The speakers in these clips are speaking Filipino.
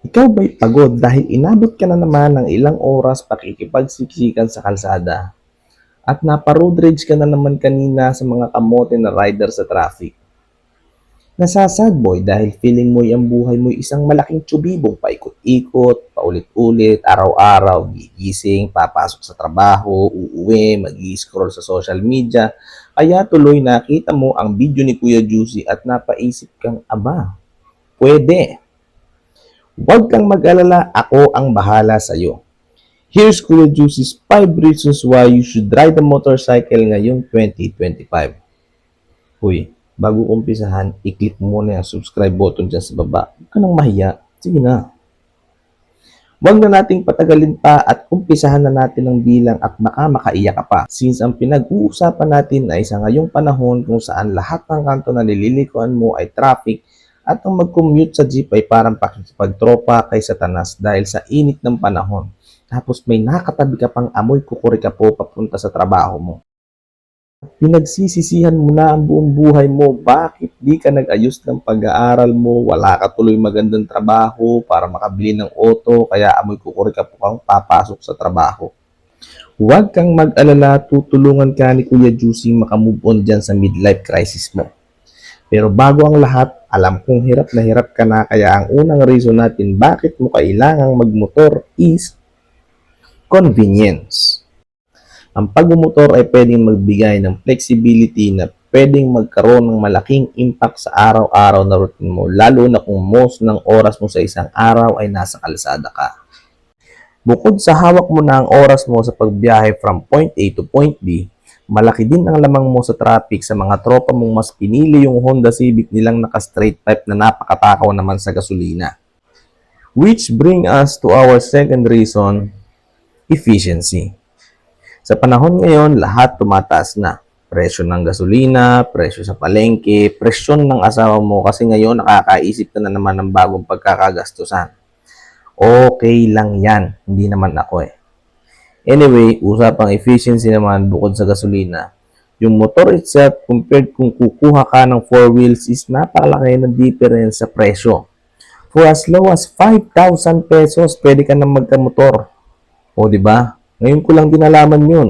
Ikaw ba'y pagod dahil inabot ka na naman ng ilang oras pakikipagsiksikan sa kalsada at napa-road rage ka na naman kanina sa mga kamote na rider sa traffic? Nasasad boy dahil feeling mo ang buhay mo isang malaking tsubibong paikot-ikot, paulit-ulit, araw-araw, gigising, papasok sa trabaho, uuwi, mag-scroll sa social media, kaya tuloy nakita mo ang video ni Kuya Juicy at napaisip kang, aba, pwede. Huwag kang mag-alala, ako ang bahala sa'yo. Here's Kuya Juicy's 5 reasons why you should ride a motorcycle ngayong 2025. Uy, bago umpisahan, i-click mo muna yung subscribe button dyan sa baba. Huwag ka nang mahiya. Sige na. Huwag na nating patagalin pa at umpisahan na natin ang bilang at baka makaiyak ka pa. Since ang pinag-uusapan natin ay sa ngayong panahon kung saan lahat ng kanto na nililikuan mo ay traffic at ang mag-commute sa jeep ay parang pakikipagtropa kay Satanas dahil sa init ng panahon. Tapos may nakatabi ka pang amoy kukuri ka po papunta sa trabaho mo. Pinagsisisihan mo na ang buong buhay mo, bakit di ka nag-ayos ng pag-aaral mo, wala ka tuloy magandang trabaho para makabili ng auto, kaya amoy kukuri ka po kang papasok sa trabaho. Huwag kang mag-alala, tutulungan ka ni Kuya Juicy makamove on dyan sa midlife crisis mo. Pero bago ang lahat, alam kong hirap ka na, kaya ang unang reason natin bakit mo kailangang magmotor is convenience. Ang pagmumotor ay pwedeng magbigay ng flexibility na pwedeng magkaroon ng malaking impact sa araw-araw na routine mo, lalo na kung most ng oras mo sa isang araw ay nasa kalsada ka. Bukod sa hawak mo na ang oras mo sa pagbiyahe from point A to point B, malaki din ang lamang mo sa traffic. Sa mga tropa mong mas pinili yung Honda Civic nilang naka-straight pipe na napakatakaw naman sa gasolina. Which bring us to our second reason, efficiency. Sa panahon ngayon, lahat tumataas na. Presyo ng gasolina, presyo sa palengke, presyon ng asawa mo kasi ngayon nakakaisip ka na naman ng bagong pagkakagastusan. Okay lang yan, hindi naman ako eh. Anyway, usapang efficiency naman bukod sa gasolina. Yung motor itself, compared kung kukuha ka ng 4 wheels, is napakalaki ng difference sa presyo. For as low as 5,000 pesos, pwede ka na magkamotor. O, di ba? Ngayon ko lang din nalaman yun.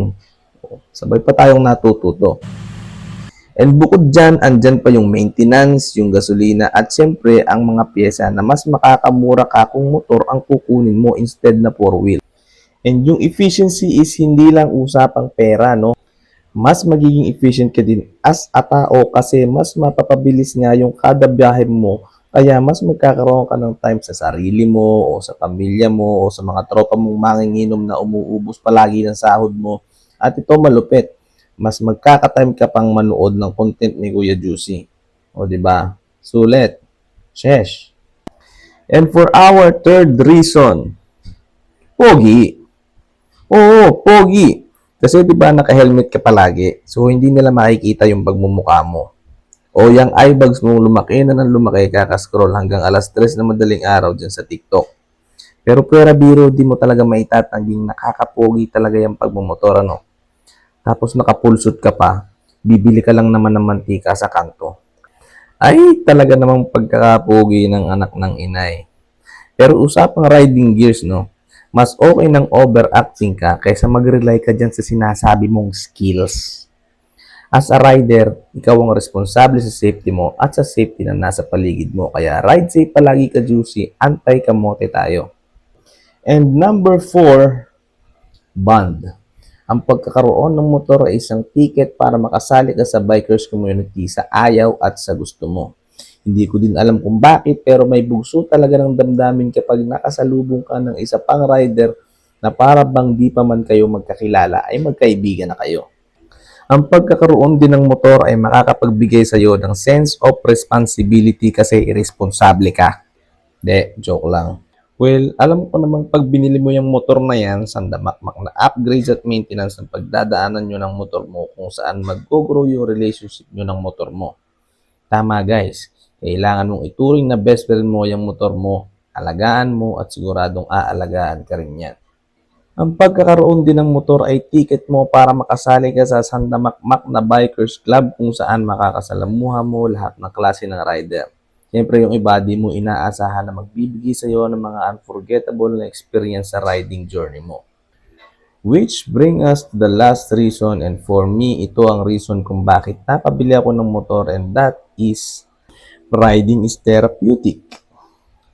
Sabay pa tayong natututo. And bukod dyan, andyan pa yung maintenance, yung gasolina, at syempre, ang mga pyesa na mas makakamura ka kung motor ang kukunin mo instead na 4-wheel. And yung efficiency is hindi lang usapang pera, no? Mas magiging efficient ka din as a tao kasi mas mapapabilis nga yung kada biyahe mo. Kaya mas magkakaroon ka ng time sa sarili mo o sa pamilya mo o sa mga tropa mong manginginom na umuubos palagi ng sahod mo. At ito malupit, mas magkaka-time ka pang manood ng content ni Kuya Juicy. O di ba? Sulit. Shesh. And for our third reason, pogi. Oo, pogi. Kasi 'di ba naka-helmet ka palagi, so hindi nila makikita yung pagmumukha mo. O yung eye bags mo lumaki na ng lumaki, kaka-scroll hanggang alas 3 na madaling araw dyan sa TikTok. Pero pera biro, di mo talaga maitatanging nakakapogi talaga yung pagmumotor, ano? Tapos nakapulsot ka pa, bibili ka lang naman ng mantika sa kanto. Ay, talaga namang pagkakapogi ng anak ng inay. Pero usapang riding gears, no? Mas okay nang overacting ka kaysa mag-rely ka dyan sa sinasabi mong skills. As a rider, ikaw ang responsable sa safety mo at sa safety na nasa paligid mo. Kaya ride safe palagi ka, Juicy. Antay-kamote tayo. And number 4, bond. Ang pagkakaroon ng motor ay isang ticket para makasali ka sa bikers community sa ayaw at sa gusto mo. Hindi ko din alam kung bakit, pero may bugso talaga ng damdamin kapag nakasalubong ka ng isa pang rider na para bang di pa man kayo magkakilala ay magkaibigan na kayo. Ang pagkakaroon din ng motor ay makakapagbigay sa iyo ng sense of responsibility kasi irresponsible ka. De, joke lang. Well, alam ko namang pag binili mo yung motor na yan, sandamakmak na upgrades at maintenance ng pagdadaanan nyo ng motor mo kung saan mag-grow yung relationship nyo ng motor mo. Tama guys, kailangan mong ituring na best friend mo yung motor mo, alagaan mo at siguradong aalagaan ka rin yan. Ang pagkakaroon din ng motor ay ticket mo para makasali ka sa sandamakmak na bikers club kung saan makakasalamuha mo lahat ng klase ng rider. Siyempre yung iba di mo inaasahan na magbibigay sa'yo ng mga unforgettable na experience sa riding journey mo. Which bring us to the last reason, and for me, ito ang reason kung bakit napabili ako ng motor, and that is riding is therapeutic.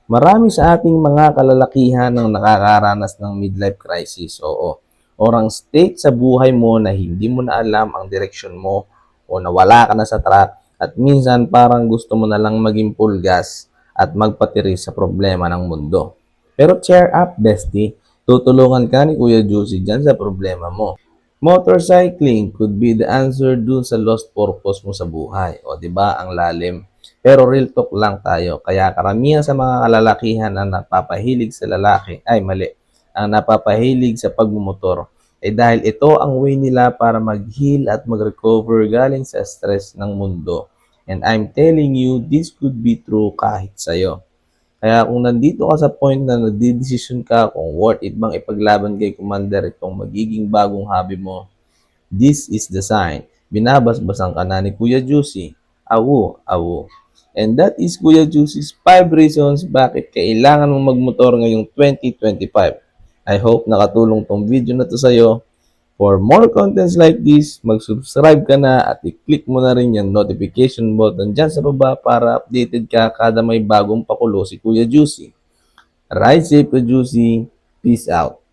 Marami sa ating mga kalalakihan ang nakakaranas ng midlife crisis, oo. Orang state sa buhay mo na hindi mo na alam ang direksyon mo o nawala ka na sa track at minsan parang gusto mo na lang maging pulgas at magpatiri sa problema ng mundo. Pero cheer up, bestie. Tutulungan ka ni Kuya Juicy dyan sa problema mo. Motorcycling could be the answer dun sa lost purpose mo sa buhay. O, di ba ang lalim? Pero real talk lang tayo. Kaya karamihan sa mga kalalakihan ang napapahilig sa lalaki, ay mali, ang napapahilig sa pagmumotor, eh dahil ito ang way nila para mag-heal at mag-recover galing sa stress ng mundo. And I'm telling you, this could be true kahit sa'yo. Kaya kung nandito ka sa point na nagdidesisyon ka kung worth it bang ipaglaban kay Commander itong magiging bagong hobby mo, this is the sign. Binabasbasan ka na ni Kuya Juicy. Awo, awo. And that is Kuya Juicy's 5 reasons bakit kailangan mong magmotor ngayong 2025. I hope nakatulong tong video na to sa'yo. For more contents like this, mag-subscribe ka na at i-click mo na rin yung notification button dyan sa baba para updated ka kada may bagong pakulo si Kuya Juicy. Ride safe, Kuya Juicy. Peace out.